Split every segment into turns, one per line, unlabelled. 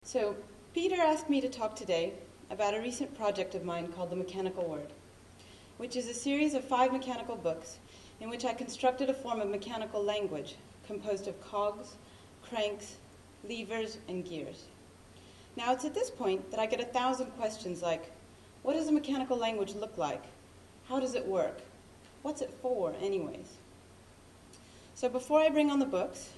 So Peter asked me to talk today about a recent project of mine called The Mechanical Word, which is a series of 5 mechanical books in which I constructed a form of mechanical language composed of cogs, cranks, levers, and gears. Now it's at this point that I get 1,000 questions like, what does a mechanical language look like? How does it work? What's it for, anyways? So before I bring on the books,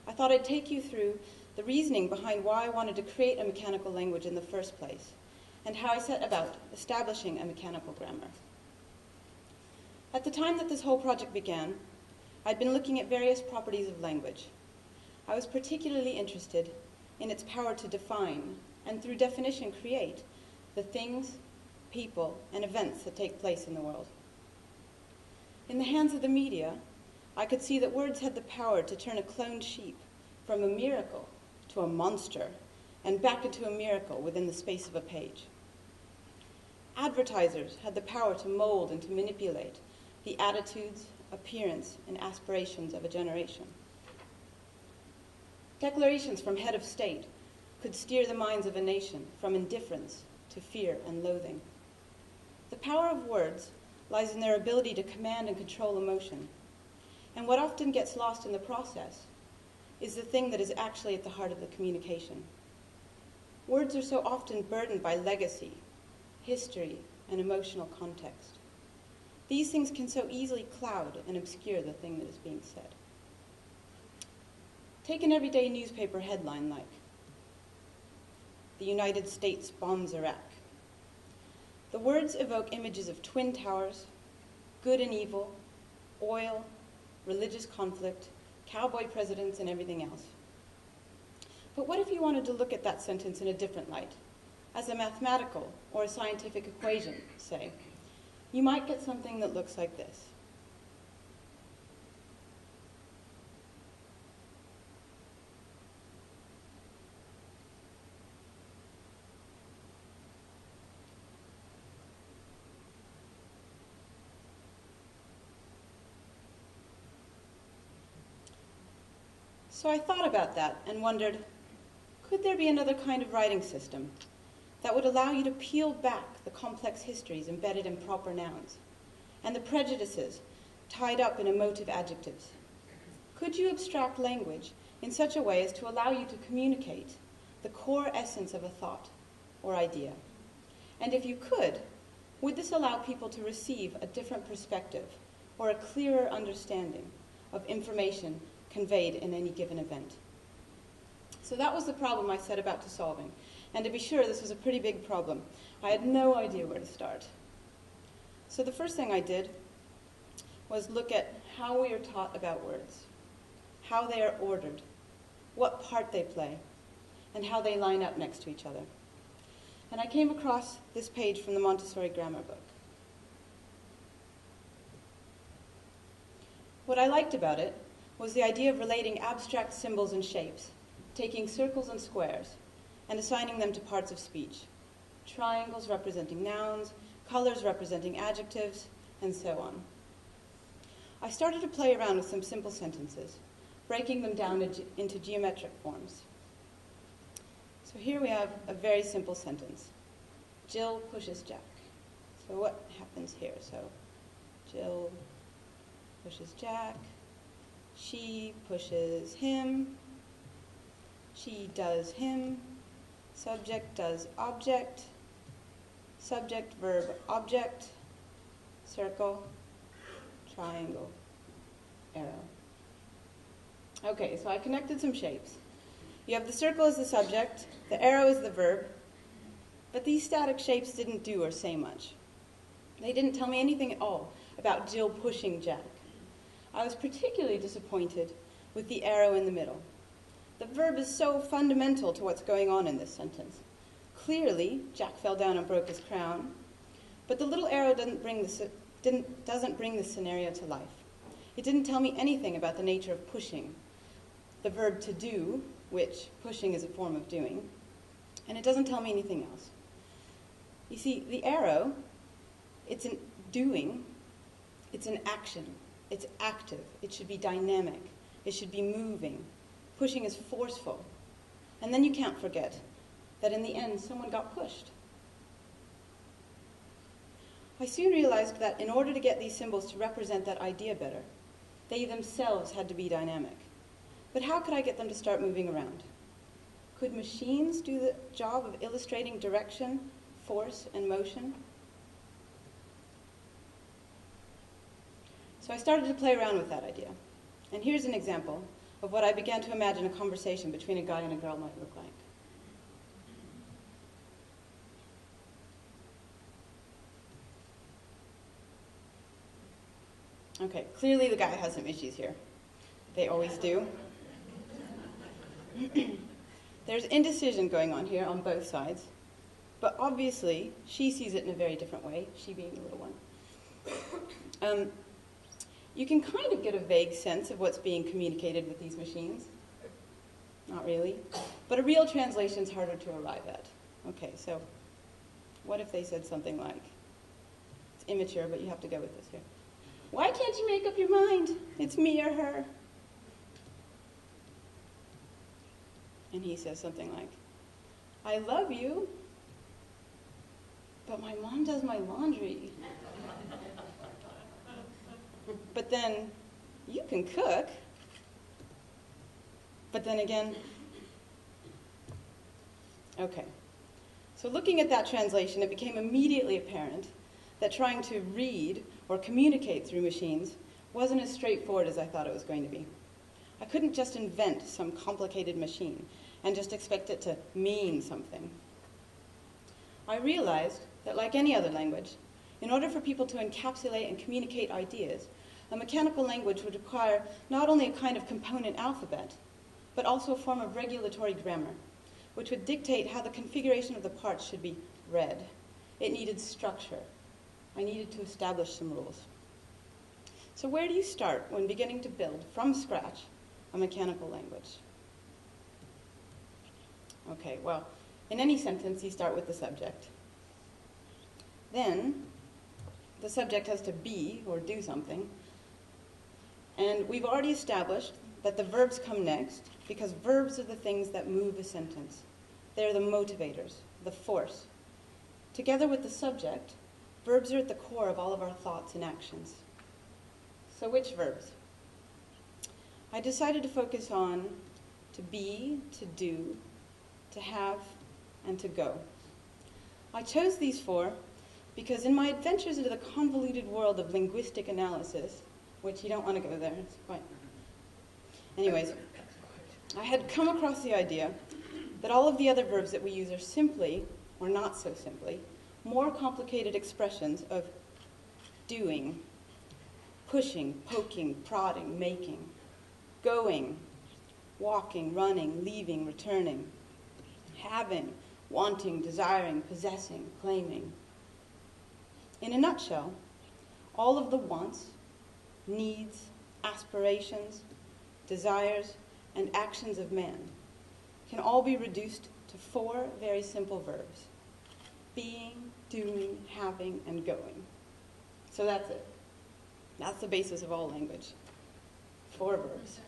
I thought I'd take you through the reasoning behind why I wanted to create a mechanical language in the first place, and how I set about establishing a mechanical grammar. At the time that this whole project began, I'd been looking at various properties of language. I was particularly interested in its power to define, and through definition create, the things, people, and events that take place in the world. In the hands of the media, I could see that words had the power to turn a cloned sheep from a miracle to a monster, and back into a miracle within the space of a page. Advertisers had the power to mold and to manipulate the attitudes, appearance, and aspirations of a generation. Declarations from head of state could steer the minds of a nation from indifference to fear and loathing. The power of words lies in their ability to command and control emotion, and what often gets lost in the process is the thing that is actually at the heart of the communication. Words are so often burdened by legacy, history, and emotional context. These things can so easily cloud and obscure the thing that is being said. Take an everyday newspaper headline like, "The United States bombs Iraq." The words evoke images of twin towers, good and evil, oil, religious conflict, cowboy presidents, and everything else. But what if you wanted to look at that sentence in a different light, as a mathematical or a scientific equation, say? You might get something that looks like this. So I thought about that and wondered, could there be another kind of writing system that would allow you to peel back the complex histories embedded in proper nouns and the prejudices tied up in emotive adjectives? Could you abstract language in such a way as to allow you to communicate the core essence of a thought or idea? And if you could, would this allow people to receive a different perspective or a clearer understanding of information conveyed in any given event? So that was the problem I set about to solving. And to be sure, this was a pretty big problem. I had no idea where to start. So the first thing I did was look at how we are taught about words, how they are ordered, what part they play, and how they line up next to each other. And I came across this page from the Montessori grammar book. What I liked about it was the idea of relating abstract symbols and shapes, taking circles and squares, and assigning them to parts of speech. Triangles representing nouns, colors representing adjectives, and so on. I started to play around with some simple sentences, breaking them down into geometric forms. So here we have a very simple sentence. Jill pushes Jack. So what happens here? So Jill pushes Jack. She pushes him. She does him. Subject does object. Subject, verb, object. Circle, triangle, arrow. Okay, so I connected some shapes. You have the circle as the subject, the arrow is the verb, but these static shapes didn't do or say much. They didn't tell me anything at all about Jill pushing Jack. I was particularly disappointed with the arrow in the middle. The verb is so fundamental to what's going on in this sentence. Clearly, Jack fell down and broke his crown, but the little arrow doesn't bring the scenario to life. It didn't tell me anything about the nature of pushing, the verb to do, which pushing is a form of doing, and it doesn't tell me anything else. You see, the arrow, it's an doing, it's an action. It's active. It should be dynamic. It should be moving. Pushing is forceful. And then you can't forget that in the end someone got pushed. I soon realized that in order to get these symbols to represent that idea better, they themselves had to be dynamic. But how could I get them to start moving around? Could machines do the job of illustrating direction, force, and motion? So I started to play around with that idea. And here's an example of what I began to imagine a conversation between a guy and a girl might look like. Okay, clearly the guy has some issues here. They always do. There's indecision going on here on both sides, but obviously she sees it in a very different way, she being the little one. You can kind of get a vague sense of what's being communicated with these machines. Not really. But a real translation is harder to arrive at. Okay, so what if they said something like, it's immature, but you have to go with this here. Why can't you make up your mind? It's me or her. And he says something like, I love you, but my mom does my laundry. But then, you can cook. But then again, okay. So looking at that translation, it became immediately apparent that trying to read or communicate through machines wasn't as straightforward as I thought it was going to be. I couldn't just invent some complicated machine and just expect it to mean something. I realized that like any other language, in order for people to encapsulate and communicate ideas, a mechanical language would require not only a kind of component alphabet, but also a form of regulatory grammar, which would dictate how the configuration of the parts should be read. It needed structure. I needed to establish some rules. So where do you start when beginning to build, from scratch, a mechanical language? Okay, well, in any sentence, you start with the subject. Then, the subject has to be or do something. And we've already established that the verbs come next because verbs are the things that move a sentence. They're the motivators, the force. Together with the subject, verbs are at the core of all of our thoughts and actions. So which verbs? I decided to focus on to be, to do, to have, and to go. I chose these four because in my adventures into the convoluted world of linguistic analysis, which you don't want to go there, it's quite... Anyways, I had come across the idea that all of the other verbs that we use are simply, or not so simply, more complicated expressions of doing, pushing, poking, prodding, making, going, walking, running, leaving, returning, having, wanting, desiring, possessing, claiming. In a nutshell, all of the wants, needs, aspirations, desires, and actions of man can all be reduced to four very simple verbs: being, doing, having, and going. So that's it. That's the basis of all language. Four verbs.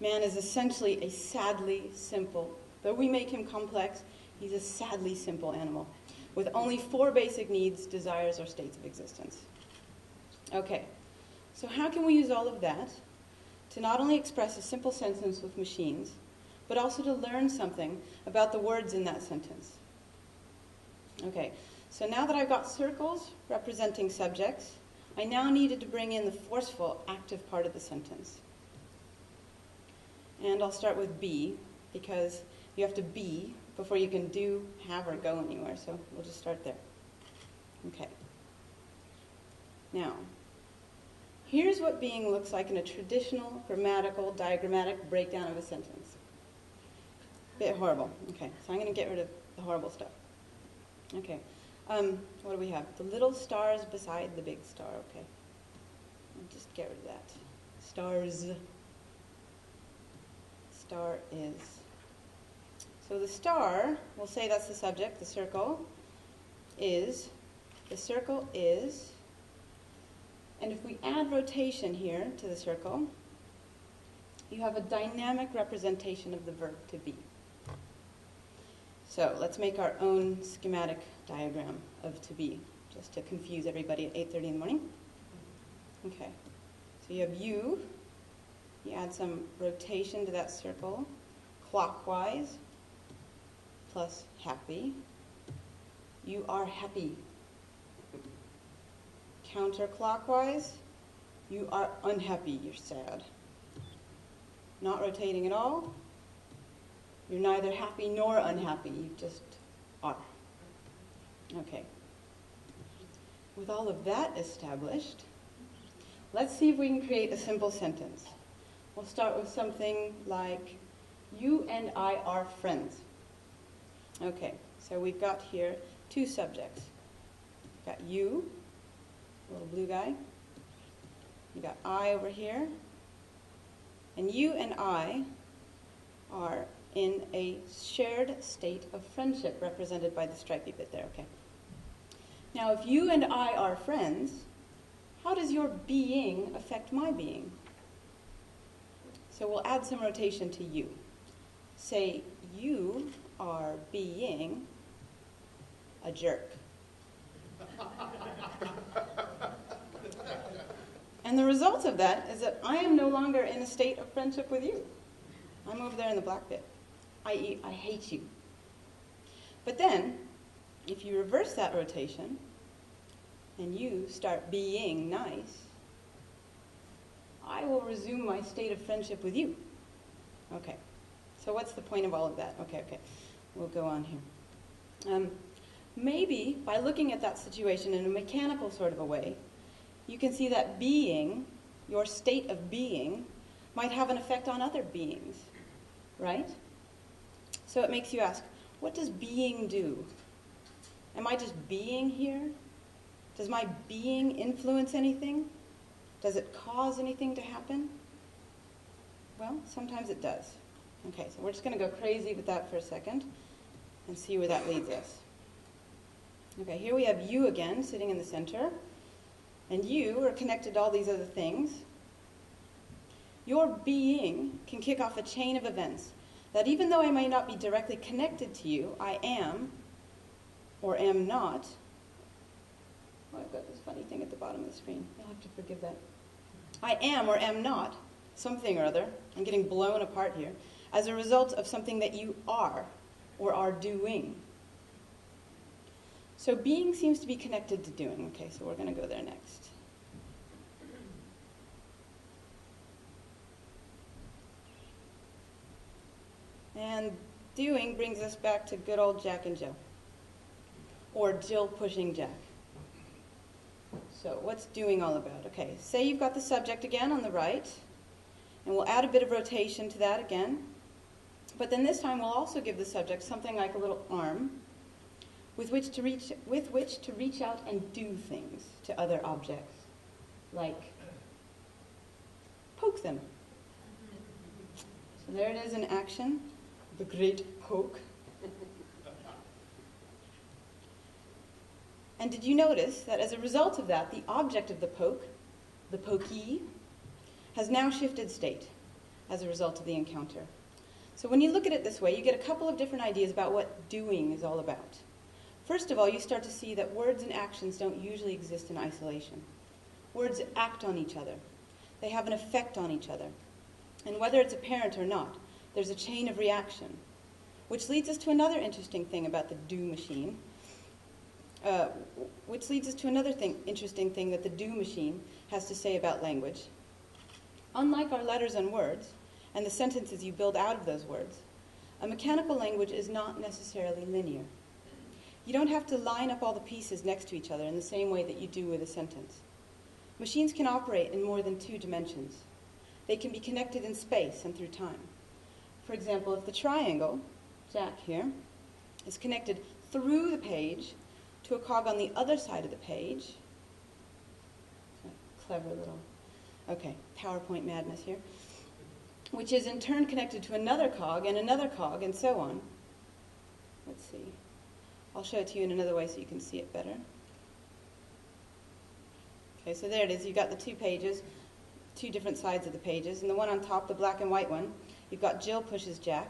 Man is essentially a sadly simple, though we make him complex, he's a sadly simple animal with only four basic needs, desires, or states of existence. Okay, so how can we use all of that to not only express a simple sentence with machines, but also to learn something about the words in that sentence? Okay, so now that I've got circles representing subjects, I now needed to bring in the forceful, active part of the sentence. And I'll start with be, because you have to be before you can do, have, or go anywhere, so we'll just start there. Okay. Now, here's what being looks like in a traditional, grammatical, diagrammatic breakdown of a sentence. Bit horrible. Okay, so I'm going to get rid of the horrible stuff. Okay, what do we have? The little stars beside the big star. Okay, I'll just get rid of that. Stars. Star is. So the star, we'll say that's the subject. The circle is. The circle is. And if we add rotation here to the circle, you have a dynamic representation of the verb to be. So let's make our own schematic diagram of to be, just to confuse everybody at 8:30 in the morning. Okay, so you have you add some rotation to that circle, clockwise, plus happy. You are happy. Counterclockwise, you are unhappy, you're sad. Not rotating at all, you're neither happy nor unhappy, you just are. Okay. With all of that established, let's see if we can create a simple sentence. We'll start with something like, you and I are friends. Okay, so we've got here two subjects. We've got you, little blue guy. You got I over here. And you and I are in a shared state of friendship, represented by the stripy bit there, okay? Now, if you and I are friends, how does your being affect my being? So we'll add some rotation to you. Say, you are being a jerk. And the result of that is that I am no longer in a state of friendship with you. I'm over there in the black bit, i.e., I hate you. But then, if you reverse that rotation, and you start being nice, I will resume my state of friendship with you. Okay, so what's the point of all of that? Okay, we'll go on here. Maybe, by looking at that situation in a mechanical sort of a way, you can see that being, your state of being, might have an effect on other beings, right? So it makes you ask, what does being do? Am I just being here? Does my being influence anything? Does it cause anything to happen? Well, sometimes it does. Okay, so we're just going to go crazy with that for a second and see where that leads us. Okay, here we have you again, sitting in the center. And you are connected to all these other things. Your being can kick off a chain of events that even though I may not be directly connected to you, I am, or am not. Oh, I've got this funny thing at the bottom of the screen. You'll have to forgive that. I am or am not something or other. I'm getting blown apart here. As a result of something that you are or are doing. So being seems to be connected to doing. Okay, so we're going to go there next. And doing brings us back to good old Jack and Jill. Or Jill pushing Jack. So what's doing all about? Okay, say you've got the subject again on the right, and we'll add a bit of rotation to that again. But then this time we'll also give the subject something like a little arm with which to reach out and do things to other objects, like poke them. So there it is in action, the great poke. And did you notice that as a result of that, the object of the poke, the pokee, has now shifted state as a result of the encounter? So when you look at it this way, you get a couple of different ideas about what doing is all about. First of all, you start to see that words and actions don't usually exist in isolation. Words act on each other. They have an effect on each other. And whether it's apparent or not, there's a chain of reaction, which leads us to another interesting thing about the do machine, which leads us to another interesting thing that the do machine has to say about language. Unlike our letters and words, and the sentences you build out of those words, a mechanical language is not necessarily linear. You don't have to line up all the pieces next to each other in the same way that you do with a sentence. Machines can operate in more than two dimensions. They can be connected in space and through time. For example, if the triangle, Jack here, is connected through the page to a cog on the other side of the page, clever little, PowerPoint madness here, which is in turn connected to another cog and so on. Let's see. I'll show it to you in another way so you can see it better. Okay, so there it is. You've got the two pages, two different sides of the pages. And the one on top, the black and white one, you've got Jill pushes Jack.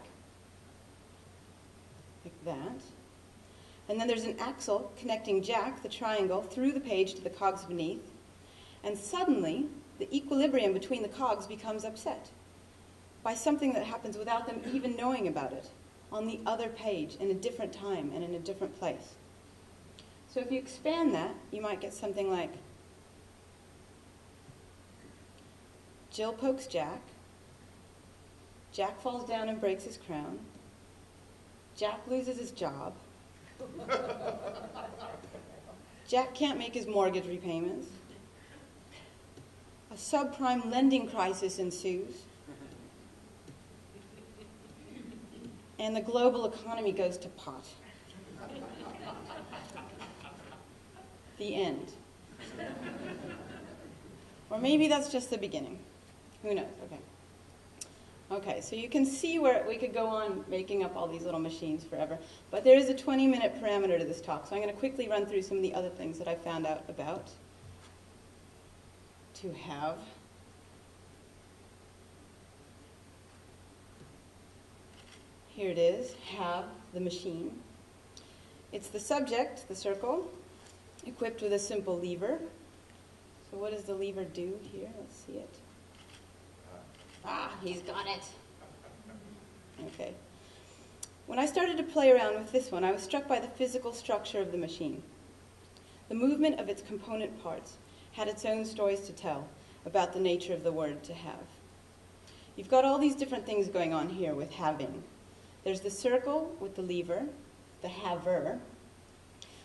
like that. And then there's an axle connecting Jack, the triangle, through the page to the cogs beneath. And suddenly, the equilibrium between the cogs becomes upset by something that happens without them even knowing about it, on the other page, in a different time and in a different place. So if you expand that, you might get something like, Jill pokes Jack, Jack falls down and breaks his crown, Jack loses his job, Jack can't make his mortgage repayments, a subprime lending crisis ensues, and the global economy goes to pot. The end. Or maybe that's just the beginning. Who knows? Okay. Okay, so you can see where we could go on making up all these little machines forever. But there is a 20-minute parameter to this talk, so I'm going to quickly run through some of the other things that I found out about to have. Here it is, have the machine. It's the subject, the circle, equipped with a simple lever. So what does the lever do here? Let's see it. Ah, he's got it. Okay. When I started to play around with this one, I was struck by the physical structure of the machine. The movement of its component parts had its own stories to tell about the nature of the word to have. You've got all these different things going on here with having. There's the circle with the lever, the haver,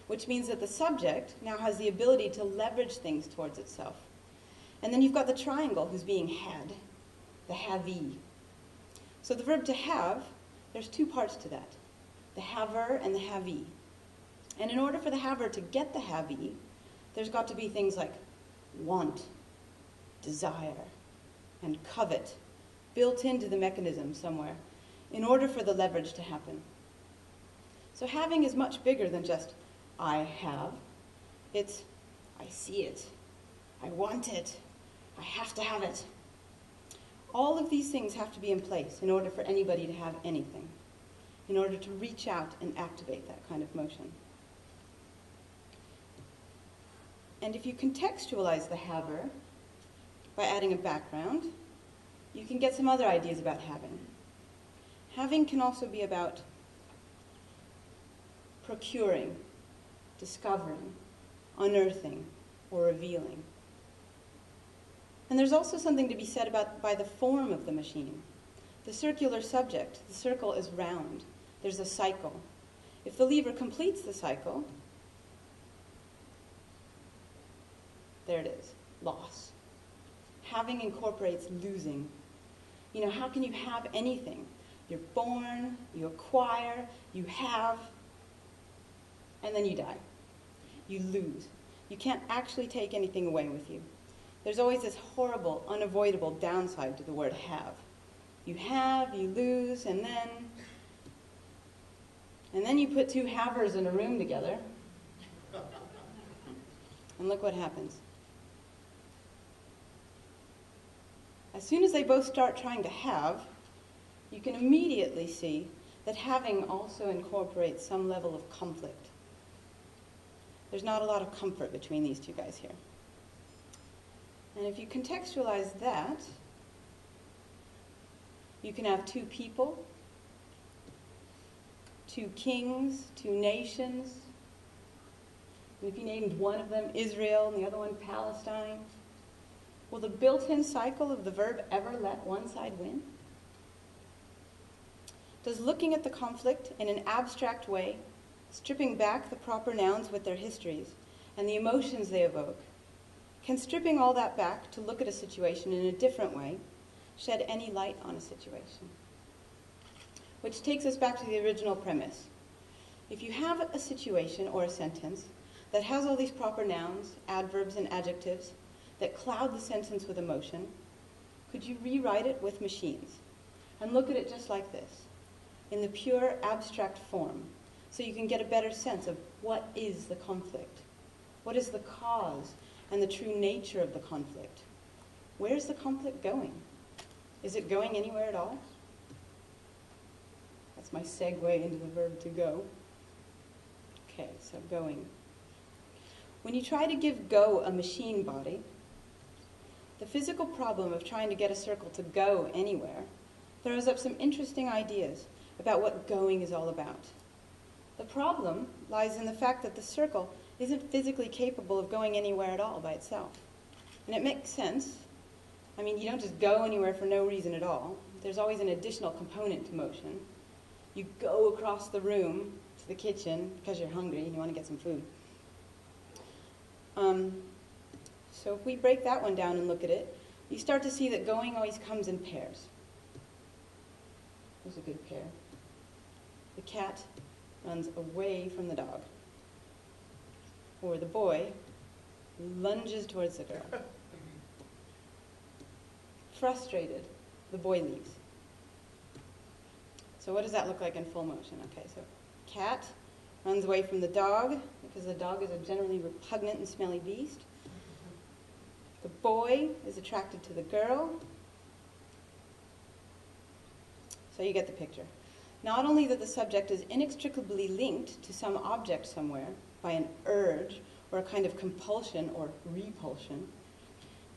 which means that the subject now has the ability to leverage things towards itself. And then you've got the triangle who's being had, the havee. So the verb to have, there's two parts to that, the haver and the havee. And in order for the haver to get the havee, there's got to be things like want, desire, and covet built into the mechanism somewhere in order for the leverage to happen. So having is much bigger than just I have. It's I see it, I want it, I have to have it. All of these things have to be in place in order for anybody to have anything, in order to reach out and activate that kind of motion. And if you contextualize the haver by adding a background, you can get some other ideas about having. Having can also be about procuring, discovering, unearthing, or revealing. And there's also something to be said by the form of the machine. The circular subject, the circle is round. There's a cycle. If the lever completes the cycle, there it is, loss. Having incorporates losing. You know, how can you have anything? You're born, you acquire, you have, and then you die. You lose. You can't actually take anything away with you. There's always this horrible, unavoidable downside to the word have. You have, you lose, and then you put two havers in a room together, and look what happens. As soon as they both start trying to have, you can immediately see that having also incorporates some level of conflict. There's not a lot of comfort between these two guys here. And if you contextualize that, you can have two people, two kings, two nations. And if you named one of them Israel and the other one Palestine, will the built-in cycle of the verb ever let one side win? Does looking at the conflict in an abstract way, stripping back the proper nouns with their histories and the emotions they evoke, can stripping all that back to look at a situation in a different way shed any light on a situation? Which takes us back to the original premise. If you have a situation or a sentence that has all these proper nouns, adverbs, and adjectives that cloud the sentence with emotion, could you rewrite it with machines and look at it just like this, in the pure abstract form, so you can get a better sense of what is the conflict? What is the cause and the true nature of the conflict? Where's the conflict going? Is it going anywhere at all? That's my segue into the verb to go. Okay, so going. When you try to give go a machine body, the physical problem of trying to get a circle to go anywhere throws up some interesting ideas about what going is all about. The problem lies in the fact that the circle isn't physically capable of going anywhere at all by itself. And it makes sense. I mean, you don't just go anywhere for no reason at all. There's always an additional component to motion. You go across the room to the kitchen because you're hungry and you want to get some food. So if we break that one down and look at it, you start to see that going always comes in pairs. There's a good pair. The cat runs away from the dog. Or the boy lunges towards the girl. Frustrated, the boy leaves. So what does that look like in full motion? Okay, so cat runs away from the dog because the dog is a generally repugnant and smelly beast. The boy is attracted to the girl. So you get the picture. Not only that the subject is inextricably linked to some object somewhere by an urge or a kind of compulsion or repulsion,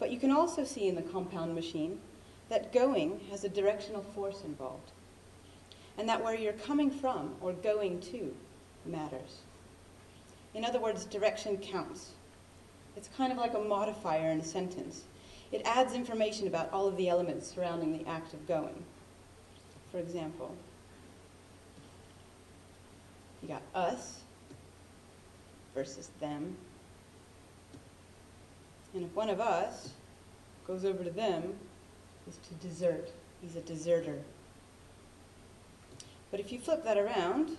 but you can also see in the compound machine that going has a directional force involved, and that where you're coming from or going to matters. In other words, direction counts. It's kind of like a modifier in a sentence. It adds information about all of the elements surrounding the act of going. For example, you got us versus them. And if one of us goes over to them, is to desert. He's a deserter. But if you flip that around,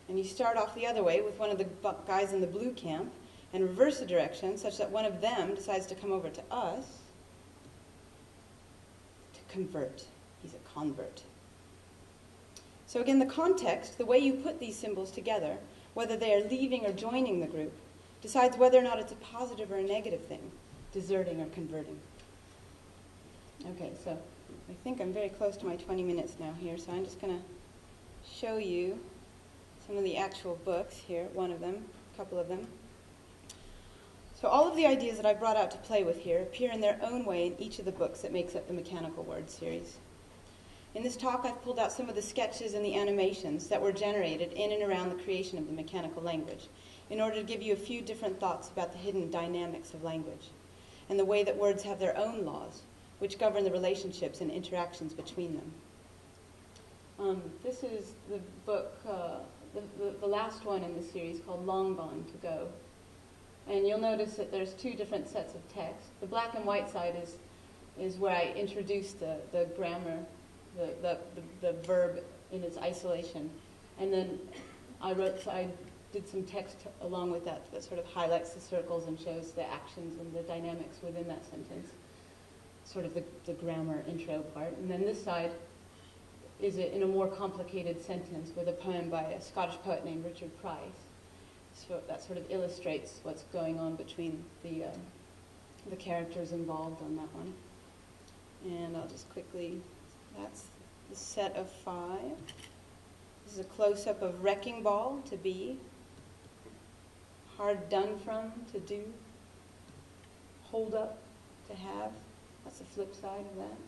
and you start off the other way with one of the guys in the blue camp, and reverse the direction such that one of them decides to come over to us, to convert. He's a convert. So again, the context, the way you put these symbols together, whether they are leaving or joining the group, decides whether or not it's a positive or a negative thing, deserting or converting. Okay, so I think I'm very close to my 20 minutes now here, so I'm just going to show you some of the actual books here, one of them, a couple of them. So all of the ideas that I brought out to play with here appear in their own way in each of the books that makes up the Mechanical Word series. In this talk, I've pulled out some of the sketches and the animations that were generated in and around the creation of the mechanical language in order to give you a few different thoughts about the hidden dynamics of language and the way that words have their own laws, which govern the relationships and interactions between them. This is the book, the last one in the series, called Long Gone to Go. And you'll notice that there's two different sets of text. The black and white side is where I introduced the grammar, the verb in its isolation. And then I did some text along with that sort of highlights the circles and shows the actions and the dynamics within that sentence, sort of the grammar intro part. And then this side is in a more complicated sentence with a poem by a Scottish poet named Richard Price. So that sort of illustrates what's going on between the characters involved on that one. And I'll just quickly, that's the set of 5. This is a close-up of wrecking ball, to be, hard done from, to do, hold up, to have. That's the flip side of that.